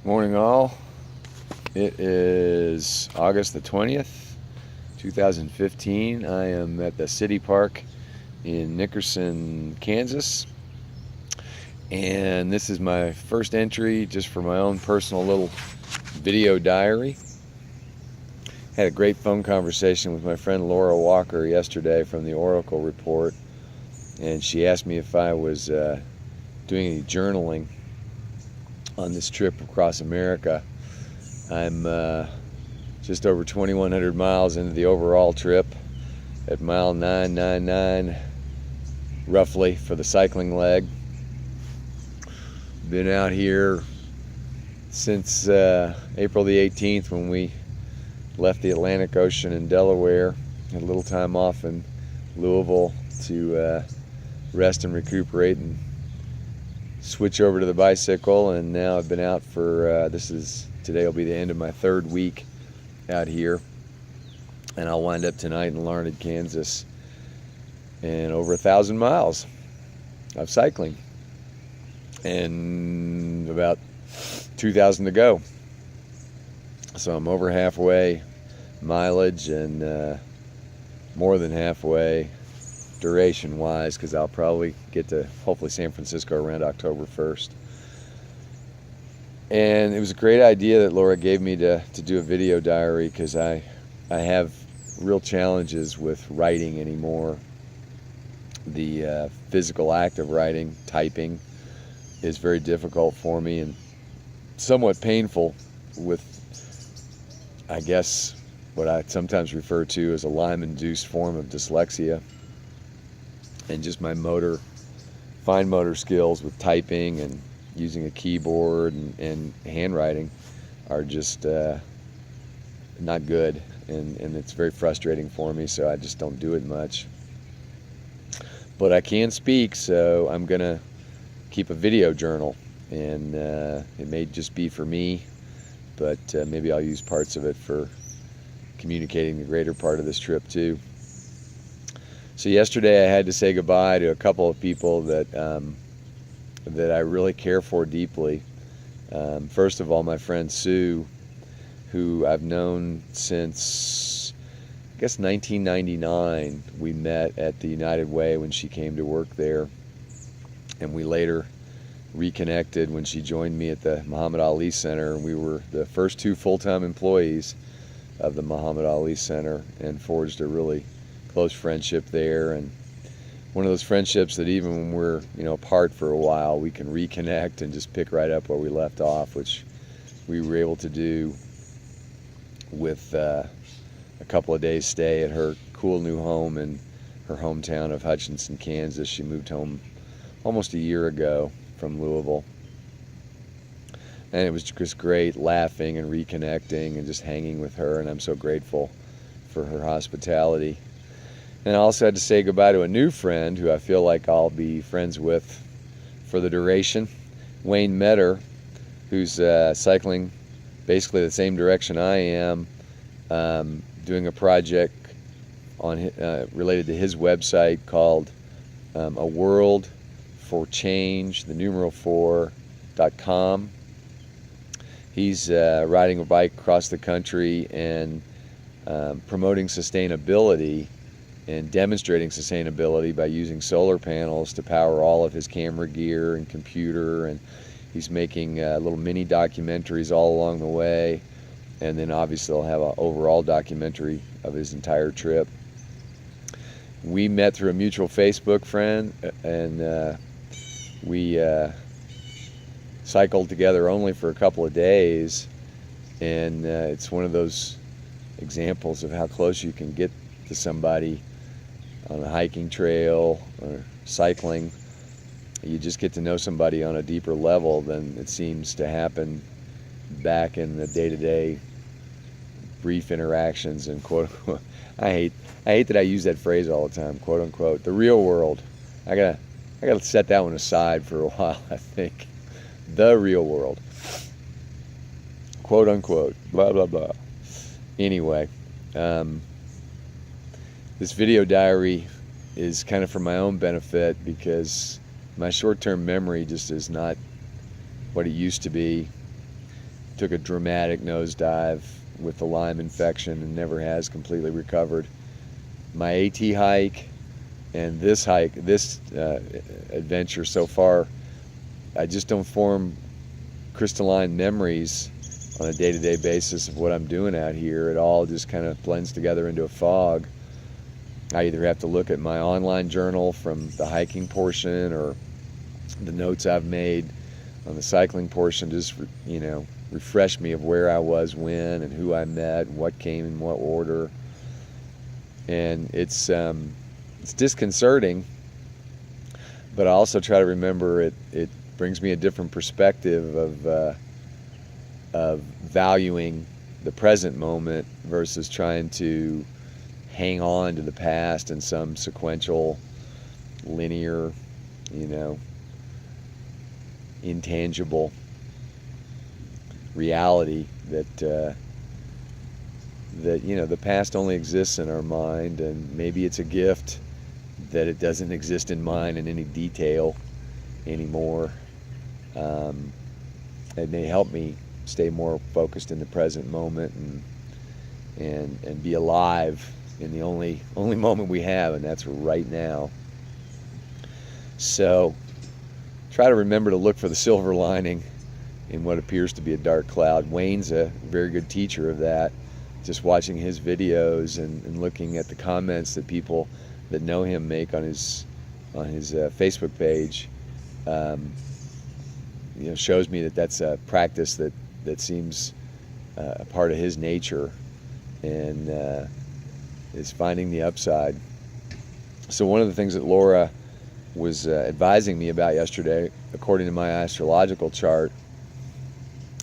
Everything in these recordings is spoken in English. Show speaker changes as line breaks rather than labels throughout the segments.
Morning all. It is August the 20th, 2015. I am at the City Park in Nickerson, Kansas. And this is my first entry just for my own personal little video diary. Had a great phone conversation with my friend Laura Walker yesterday from the Oracle Report. And she asked me if I was doing any journaling on this trip across America. I'm just over 2,100 miles into the overall trip at mile 999 roughly for the cycling leg. Been out here since April the 18th when we left the Atlantic Ocean in Delaware. Had a little time off in Louisville to rest and recuperate and switch over to the bicycle, and now I've been out for today will be the end of my third week out here, and I'll wind up tonight in Larned, Kansas, and over 1,000 miles of cycling and about 2,000 to go. So I'm over halfway mileage and more than halfway duration wise, because I'll probably get to hopefully San Francisco around October 1st. And it was a great idea that Laura gave me to do a video diary, because I have real challenges with writing anymore. The physical act of writing, typing, is very difficult for me and somewhat painful, with, I guess, what I sometimes refer to as a Lyme-induced form of dyslexia. And just my fine motor skills with typing and using a keyboard and handwriting are just not good, and it's very frustrating for me, so I just don't do it much. But I can speak, so I'm gonna keep a video journal, and it may just be for me, but maybe I'll use parts of it for communicating the greater part of this trip too. So yesterday I had to say goodbye to a couple of people that I really care for deeply. First of all, my friend Sue, who I've known since, I guess, 1999. We met at the United Way when she came to work there, and we later reconnected when she joined me at the Muhammad Ali Center. We were the first two full-time employees of the Muhammad Ali Center and forged a really close friendship there, and one of those friendships that even when we're apart for a while, we can reconnect and just pick right up where we left off, which we were able to do with a couple of days stay at her cool new home in her hometown of Hutchinson, Kansas. She moved home almost a year ago from Louisville, and it was just great laughing and reconnecting and just hanging with her, and I'm so grateful for her hospitality. And I also had to say goodbye to a new friend who I feel like I'll be friends with for the duration, Wayne Metter, who's cycling basically the same direction I am, doing a project on related to his website called A World for Change, the numeral 4.com. He's riding a bike across the country and promoting sustainability and demonstrating sustainability by using solar panels to power all of his camera gear and computer, and he's making little mini documentaries all along the way, and then obviously they'll have an overall documentary of his entire trip. We met through a mutual Facebook friend, and we cycled together only for a couple of days, and it's one of those examples of how close you can get to somebody on a hiking trail or cycling. You just get to know somebody on a deeper level than it seems to happen back in the day-to-day brief interactions and quote unquote. I hate that I use that phrase all the time, quote unquote, the real world. I gotta set that one aside for a while, I think. The real world, quote unquote, blah blah blah. Anyway, this video diary is kind of for my own benefit, because my short-term memory just is not what it used to be. took a dramatic nosedive with the Lyme infection and never has completely recovered. My AT hike and this adventure so far, I just don't form crystalline memories on a day-to-day basis of what I'm doing out here. It all just kind of blends together into a fog. I either have to look at my online journal from the hiking portion or the notes I've made on the cycling portion, just, you know, refresh me of where I was when and who I met and what came in what order. And it's disconcerting, but I also try to remember it brings me a different perspective of valuing the present moment versus trying to hang on to the past in some sequential, linear, you know, intangible reality that you know, the past only exists in our mind, and maybe it's a gift that it doesn't exist in mine in any detail anymore. It may help me stay more focused in the present moment and be alive in the only moment we have, and that's right now. So try to remember to look for the silver lining in what appears to be a dark cloud. Wayne's a very good teacher of that. Just watching his videos and looking at the comments that people that know him make on his Facebook page, you know, shows me that that's a practice that seems a part of his nature, and is finding the upside. So one of the things that Laura was advising me about yesterday, according to my astrological chart,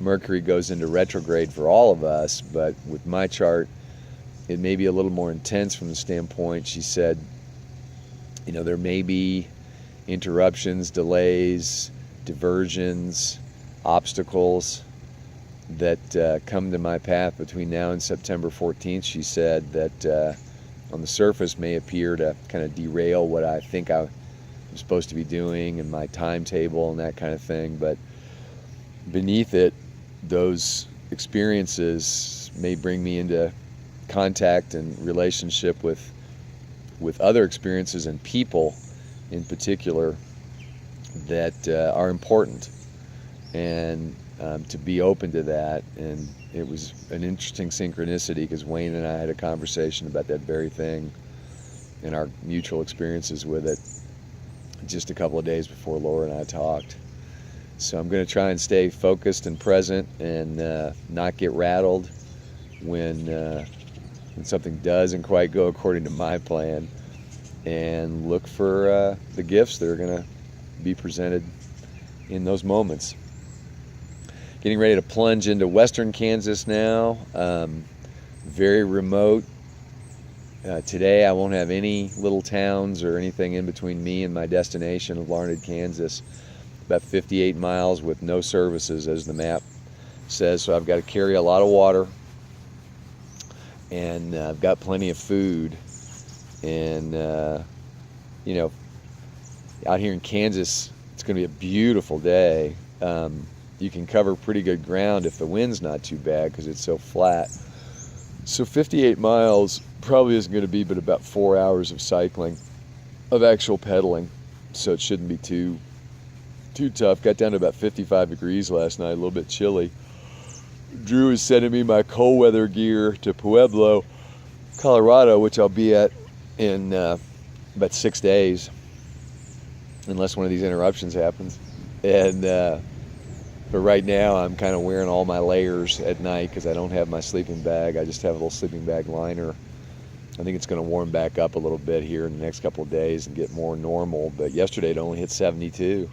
Mercury goes into retrograde for all of us, but with my chart, it may be a little more intense from the standpoint, she said, you know, there may be interruptions, delays, diversions, obstacles that come to my path between now and September 14th. She said that on the surface may appear to kind of derail what I think I'm supposed to be doing and my timetable and that kind of thing, but beneath it, those experiences may bring me into contact and relationship with other experiences and people in particular that are important, and to be open to that. And it was an interesting synchronicity because Wayne and I had a conversation about that very thing and our mutual experiences with it just a couple of days before Laura and I talked. So I'm going to try and stay focused and present and not get rattled when something doesn't quite go according to my plan, and look for the gifts that are going to be presented in those moments. Getting ready to plunge into western Kansas now, very remote. Today I won't have any little towns or anything in between me and my destination of Larned, Kansas. About 58 miles with no services, as the map says, so I've got to carry a lot of water, and I've got plenty of food, and you know, out here in Kansas it's going to be a beautiful day. You can cover pretty good ground if the wind's not too bad because it's so flat. So 58 miles probably isn't going to be but about 4 hours of cycling, of actual pedaling, so it shouldn't be too tough. Got down to about 55 degrees last night, a little bit chilly. Drew is sending me my cold weather gear to Pueblo, Colorado, which I'll be at in about 6 days, unless one of these interruptions happens. And but right now I'm kind of wearing all my layers at night because I don't have my sleeping bag. I just have a little sleeping bag liner. I think it's going to warm back up a little bit here in the next couple of days and get more normal, but yesterday it only hit 72. It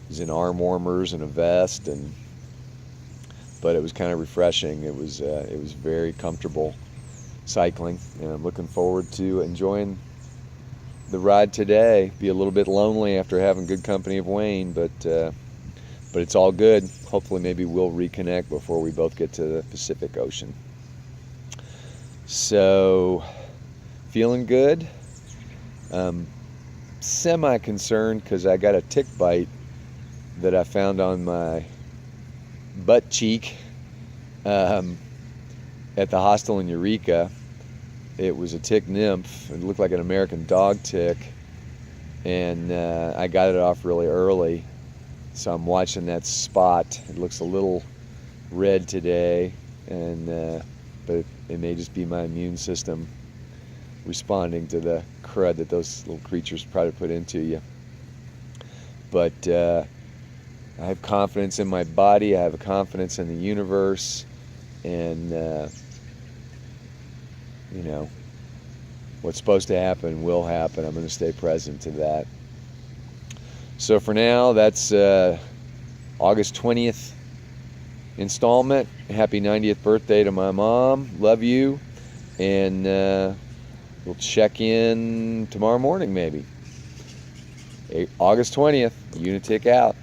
was in arm warmers and a vest, but it was kind of refreshing. It was very comfortable cycling, and I'm looking forward to enjoying the ride today. Be a little bit lonely after having good company of Wayne, but it's all good. Hopefully maybe we'll reconnect before we both get to the Pacific Ocean. So, feeling good. Semi-concerned because I got a tick bite that I found on my butt cheek at the hostel in Eureka. It was a tick nymph. It looked like an American dog tick, and I got it off really early. So I'm watching that spot. It looks a little red today, and but it may just be my immune system responding to the crud that those little creatures probably put into you. But I have confidence in my body. I have a confidence in the universe, and you know, what's supposed to happen will happen. I'm going to stay present to that. So for now, that's August 20th installment. Happy 90th birthday to my mom. Love you. And we'll check in tomorrow morning maybe. August 20th, Unitic out.